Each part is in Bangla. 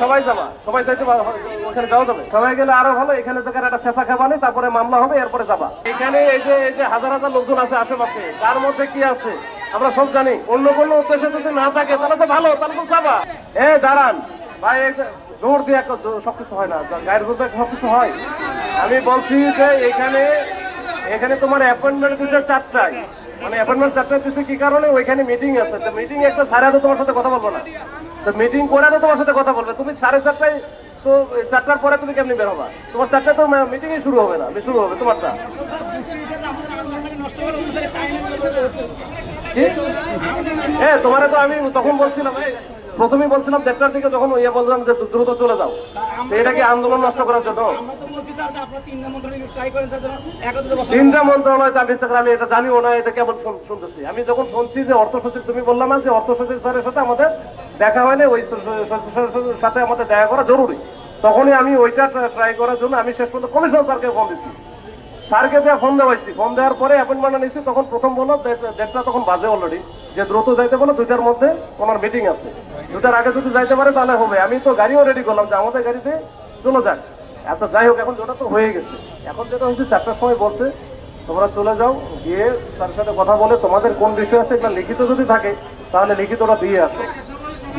সবাই যাবা, সবাই যাইতে ওখানে যাওয়া যাবে। সবাই গেলে আরো ভালো। এখানে জায়গায় একটা শেষা খাবানি, তারপরে মামলা হবে, এরপরে যাবা। এখানে এই যে হাজার হাজার লোকজন আছে আশেপাশে, তার মধ্যে কি আছে আমরা সব জানি। অন্য কোনো উদ্দেশ্য যদি না থাকে তাহলে তো ভালো, তাহলে তো যাবা। দাঁড়ান ভাই, জোর দিয়ে সবকিছু হয় না, গায়ের জোর দিয়ে সবকিছু হয়। আমি বলছি যে এখানে তোমার অ্যাপয়েন্টমেন্ট দিচ্ছে 4টায়, মানে অ্যাপয়েন্টমেন্ট 4টায় দিচ্ছে কি কারণে? ওইখানে মিটিং আছে। তো মিটিং একটা সাড়ে তো তোমার সাথে কথা বলবো না, তো মিটিং করে তো তোমার সাথে কথা বলবে। তুমি 4:30টায়, তো 4টার পরে তুমি কেমনি বের হবা? তোমার 4টায় তো মিটিংই শুরু হবে না, শুরু হবে তোমারটা। তোমারে তো আমি তখন বলছিলাম, প্রথমেই বলছিলাম 1:30টার দিকে, যখন বললাম যে দ্রুত চলে যাও। এটা কি আন্দোলন নষ্ট করার জন্য? 3টা মন্ত্রণালয় চাকরি চাকরি, আমি এটা জানিও না, এটা কেমন শুনতেছি। আমি যখন শুনছি যে অর্থ সচিব, তুমি বললাম না যে অর্থ সচিব স্যারের সাথে আমাদের দেখা হয়নি, ওই সাথে আমাদের দেখা করা জরুরি, তখনই আমি ওইটা ট্রাই করার জন্য আমি শেষ পর্যন্ত কমিশনার স্যারকে ফোন দিচ্ছি। স্যারকে দেওয়া ফোন দেওয়াইছি, ফোন দেওয়ার পরে অ্যাপয়েন্টমেন্ট নিচ্ছি। তখন প্রথম বলো 1:30 তখন বাজে অলরেডি, যে দ্রুত যাইতে বলো, 2টার মধ্যে ওনার মিটিং আছে, 2টার আগে যদি যাইতে পারে তাহলে হবে। আমি তো গাড়িও রেডি করলাম যে আমাদের গাড়িতে চলে যাক। আচ্ছা যাই হোক, এখন যেটা তো হয়ে গেছে, এখন যেটা হচ্ছে 4টার সময় বলছে তোমরা চলে যাও, গিয়ে স্যারের সাথে কথা বলে তোমাদের কোন বিষয় আছে এটা লিখিত যদি থাকে তাহলে লিখিতটা দিয়ে আসো,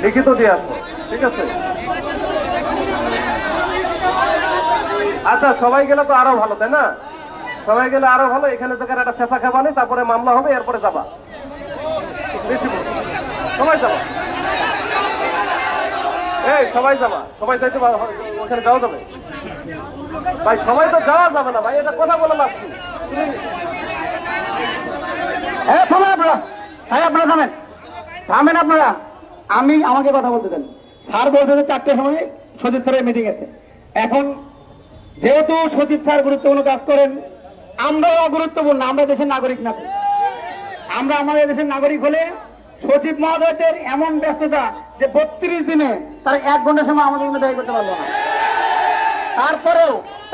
লিখিত দিয়ে আসো, ঠিক আছে? আচ্ছা সবাই গেলে তো আরো ভালো, তাই না? সবাই গেলে আরো ভালো। এখানে জায়গায় একটা শেষা খাবানি, তারপরে মামলা হবে, এরপরে যাবা। সবাই যাবা, সবাই যাবা, সবাই যাইতে ওখানে যাওয়া যাবে। ভাই সবাই তো যাওয়া যাবে না ভাই, এটা কথা বলে লাভ কি? আপনারা থামেন, থামেন আপনারা। আমাকে কথা বলতে দেন। স্যার বলতে 4টার সময় সচিব স্যারের মিটিং আছে। এখন যেহেতু সচিব স্যার গুরুত্বপূর্ণ কাজ করেন, আমরাও গুরুত্বপূর্ণ, আমরা দেশের নাগরিক না। আমরা আমাদের দেশের নাগরিক হলে সচিব মহোদয়দের এমন ব্যস্ততা যে 32 দিনে তারা 1 ঘন্টা সময় আমাদের জন্য ব্যয় করতে পারবো না।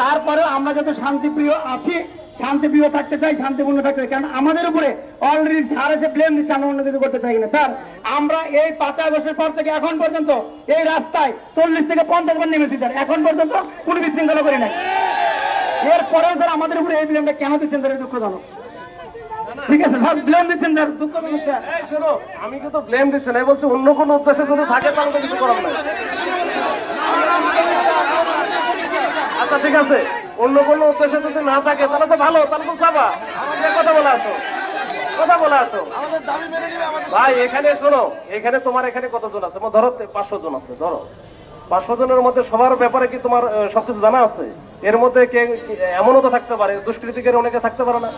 তারপরেও আমরা যত শান্তিপ্রিয় আছি, শান্তিপ্রিয় থাকতে চাই, শান্তিপূর্ণ থাকতে চাই। কারণ আমাদের উপরে অলরেডি স্যার এসে ব্লেম দিচ্ছে, আমরা অন্য কিছু করতে চাই না। স্যার, আমরা এই 5 আগস্টের পর থেকে এখন পর্যন্ত এই রাস্তায় 40 থেকে 50 বার নেমেছি স্যার, এখন পর্যন্ত কোনো বিশৃঙ্খলা করি নাই। এরপরেও স্যার আমাদের উপরে এই ব্লেমটা কেন দিচ্ছেন স্যার? দুঃখজনক। ঠিক আছে স্যার, ব্লেম দিচ্ছেন স্যার, দুঃখজনক স্যার। শোনো, আমি কিন্তু ব্লেম দিচ্ছি না, বলছি অন্য কোনো উদ্দেশ্য যদি থাকে তাহলে তো কিছু করার নাই। আচ্ছা ঠিক আছে, অন্য কোনো উদ্দেশ্য যদি না থাকে তাহলে তো ভালো, তাহলে তো যাবা। কথা বলে আসো, কথা বলে আসো ভাই। এখানে শোনো, এখানে তোমার এখানে কতজন আছে? ধরো 500 জন আছে, ধরো 500 জনের মধ্যে সবার ব্যাপারে কি তোমার সবকিছু জানা আছে? এর মধ্যে এমনও তো থাকতে পারে দুষ্কৃতিকের অনেকে থাকতে পারে না,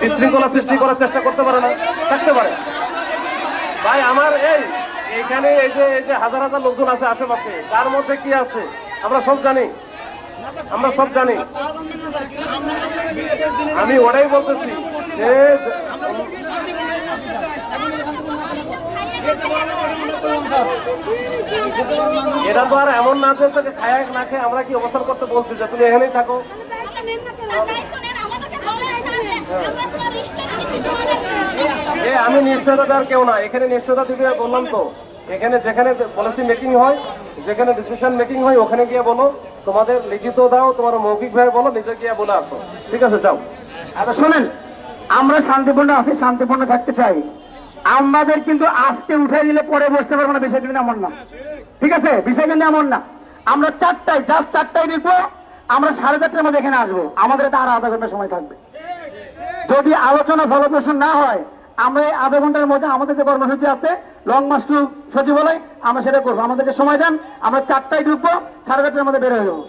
বিশৃঙ্খলা সৃষ্টি করার চেষ্টা করতে পারে না, থাকতে পারে ভাই। আমার এখানে এই যে হাজার হাজার লোকজন আছে আশেপাশে, তার মধ্যে কি আছে আমরা সব জানি, আমরা সব জানি। আমি ওটাই বলতেছি যে এটা তো আর এমন না যে তোকে খায় না খেয়ে আমরা কি অবস্থান করতে বলছি যে তুমি এখানেই থাকো। আমি নিশ্চয়তা দেওয়ার কেউ না, এখানে নিশ্চয়তা দিবে বললাম তো। এখানে যেখানে পলিসি মেকিং হয়, যেখানে ডিসিশন মেকিং হয়, ওখানে গিয়ে বলো, তোমাদের লিখিত দাও, তোমার মৌখিক ভাবে বলো, নিজে গিয়ে বলে আসো, ঠিক আছে? যাও। আচ্ছা শোনেন, আমরা শান্তিপূর্ণ আছি, শান্তিপূর্ণ থাকতে চাই। আমাদের কিন্তু আজকে উঠে দিলে পরে বসতে পারবো না, বিষয় কিন্তু এমন না, ঠিক আছে? বিষয় কিন্তু এমন না। আমরা 4টায়, জাস্ট 4টায় দেখবো, আমরা 4:30টার মধ্যে এখানে আসবো। আমাদের এটা আর আধা ঘন্টা সময় থাকবে। যদি আলোচনা ফলপ্রসূ না হয়, আমরা এই আধা ঘন্টার মধ্যে আমাদের যে কর্মসূচি আছে লং মার্চ টু সচিবালয়, আমরা সেটা করবো। আমাদেরকে সময় দেন, আমরা 4টায় ঢুকবো, 4:30টার মধ্যে বের হয়ে যাবো।